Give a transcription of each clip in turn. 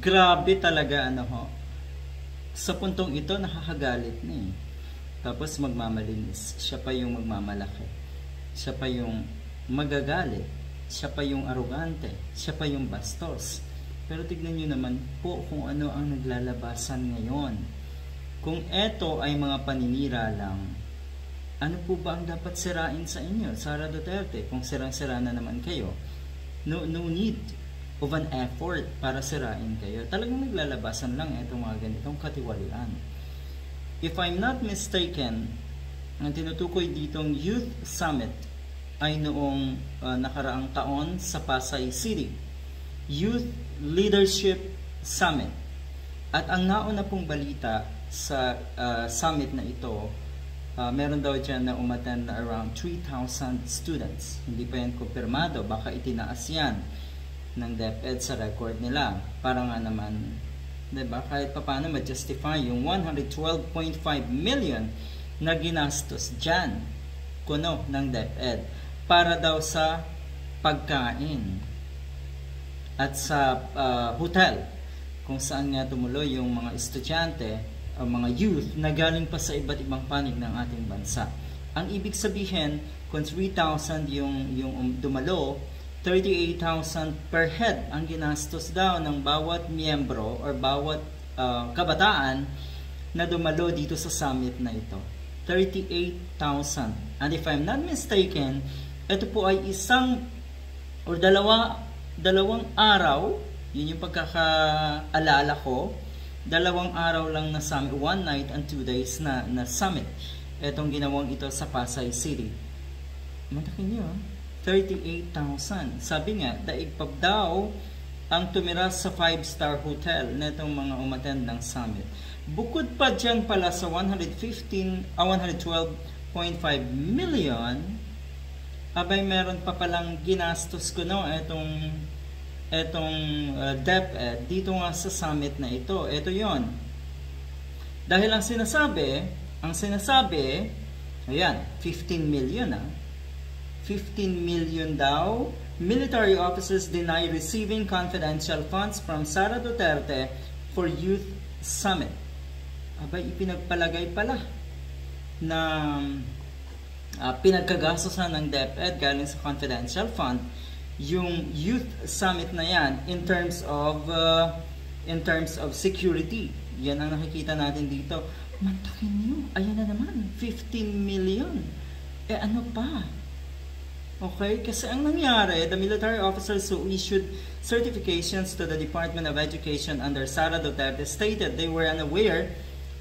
Grabe talaga, ano ho. Sa puntong ito, nakakagalit na eh. Tapos magmamalinis. Siya pa yung magmamalaki. Siya pa yung magagalit. Siya pa yung arugante. Siya pa yung bastos. Pero tignan nyo naman po kung ano ang naglalabasan ngayon. Kung eto ay mga paninira lang, ano po ba ang dapat sirain sa inyo, Sara Duterte? Kung sirang-sira na naman kayo, no need of an effort para sirain kayo. Talagang naglalabasan lang itong mga ganitong katiwalian. If I'm not mistaken, ang tinutukoy ditong Youth Summit ay noong nakaraang taon sa Pasay City. Youth Leadership Summit. At ang nauna pong balita sa summit na ito, meron daw dyan na umattend na around 3,000 students. Hindi pa yan kumpirmado, baka itinaas yan ng DepEd sa record nila. Para nga naman, diba, kahit pa paano ma-justify yung 112.5 million na ginastos dyan, kuno ng DepEd, para daw sa pagkain at sa hotel, kung saan nga tumuloy yung mga estudyante, mga youth na galing pa sa iba't ibang panig ng ating bansa. Ang ibig sabihin, kung 3,000 yung dumalo, 38,000 per head ang ginastos daw ng bawat miyembro or bawat kabataan na dumalo dito sa summit na ito. 38,000. And if I'm not mistaken, ito po ay isang or dalawang araw, yun yung pagkakaalala ko, 2 araw lang na summit, 1 night and 2 days na summit. Etong ginawang ito sa Pasay City. Matakin nyo, 38,000. Sabi nga, daig pa daw ang tumira sa 5-star hotel na itong mga umattend ng summit. Bukod pa dyan pala sa 112.5 million, abay meron pa palang ginastos ko no, etong DepEd dito nga sa summit na ito. Ito yon. Dahil ang sinasabi, ayan, 15 million 15 million daw. Military officers deny receiving confidential funds from Sara Duterte for Youth Summit. Abay, ipinagpalagay pala na pinagkagastosan ng DepEd galing sa confidential fund yung Youth Summit na yan in terms of security. Yan ang nakikita natin dito. Mantakin nyo, ayan na naman, 15 million. Ano pa? Okay, kasi ang nangyari, the military officers who issued certifications to the Department of Education under Sara Duterte stated they were unaware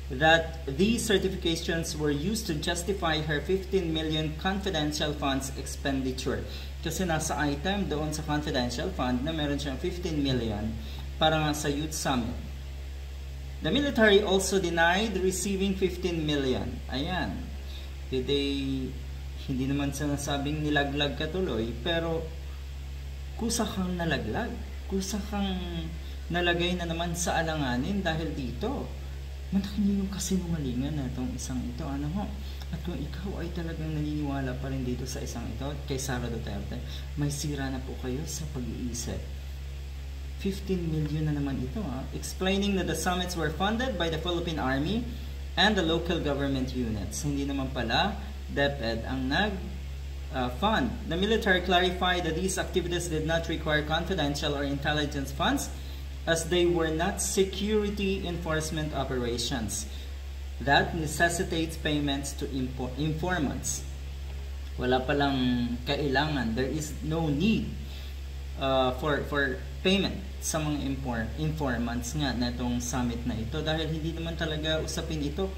that these certifications were used to justify her 15 million confidential funds expenditure. Kasi nasa item doon sa confidential fund na meron siyang 15 million para nga sa Youth Summit. The military also denied receiving 15 million. Ayan. Hindi naman sinasabing nilaglag ka tuloy, pero kusa kang nalaglag. Kusa kang nalagay na naman sa alanganin dahil dito. Mantakin niyo yung kasinungalingan na itong isang ito. Ano ho? At kung ikaw ay talagang naniniwala pa rin dito sa isang ito, kay Sara Duterte, may sira na po kayo sa pag-iisip. 15 million na naman ito. Explaining that the summits were funded by the Philippine Army and the local government units. Hindi naman pala DepEd ang nag-fund. The military clarified that these activities did not require confidential or intelligence funds as they were not security enforcement operations that necessitates payments to informants. Wala palang kailangan. There is no need for payment sa mga informants nga na itong summit na ito dahil hindi naman talaga usapin ito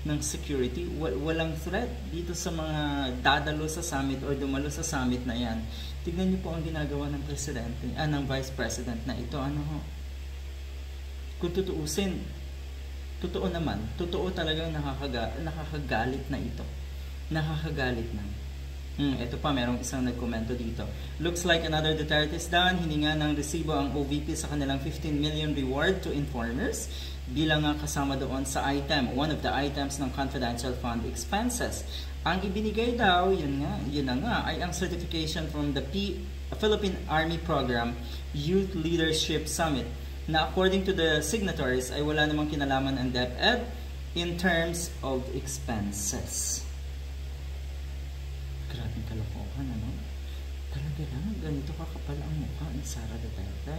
ng security. Walang threat dito sa mga dadalo sa summit or dumalo sa summit na yan. Tignan niyo po ang ginagawa ng presidente, ng vice president na ito. Ano ho? Kung tutuusin, totoo naman, totoo talagang nakakagalit na ito. Nakakagalit na. Ito pa, merong isang nagkomento dito. Looks like another Duterte is done. Hininga ng resibo ang OVP sa kanilang 15 million reward to informers bilang nga kasama doon sa item, one of the items ng confidential fund expenses. Ang ibinigay daw, yun na nga, ay ang certification from the Philippine Army Program Youth Leadership Summit na according to the signatories ay wala namang kinalaman ang DepEd in terms of expenses. Grabing kalokohan, ano? Talaga lang, ganito kakapal ang mukha ni Sara Duterte.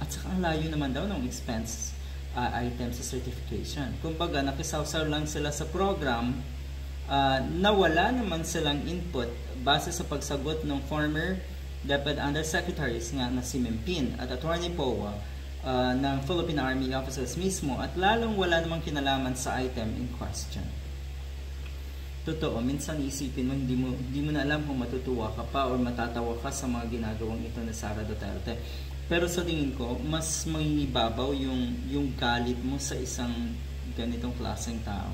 At saka ang layo naman daw ng expense item sa certification. Kumbaga, nakisawsaw lang sila sa program na wala naman silang input base sa pagsagot ng former DepEd Undersecretaries nga na si Mempin at Attorney Powa ng Philippine Army officers mismo, at lalong wala namang kinalaman sa item in question. Totoo, minsan isipin mo, hindi mo na alam kung matutuwa ka pa o matatawa ka sa mga ginagawang ito ni Sara Duterte. Pero sa tingin ko, mas mangingibabaw yung galit mo sa isang ganitong klaseng tao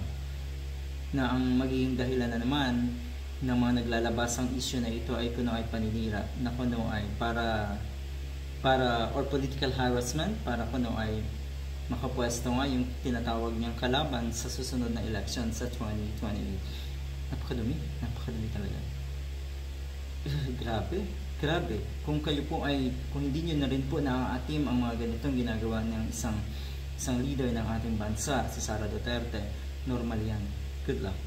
na ang magiging dahilan na naman ng mga naglalabas ang issue na ito ay kuno ay paninira, na kuno ay para or political harassment, para kuno ay makapwesto nga yung tinatawag niyang kalaban sa susunod na election sa 2028. Napakadumi talaga. Grabe. Kung kayo po ay, kung hindi nyo na rin po naaatim ang mga ganitong ginagawa ng isang leader ng ating bansa, si Sara Duterte, normal yan. Good luck.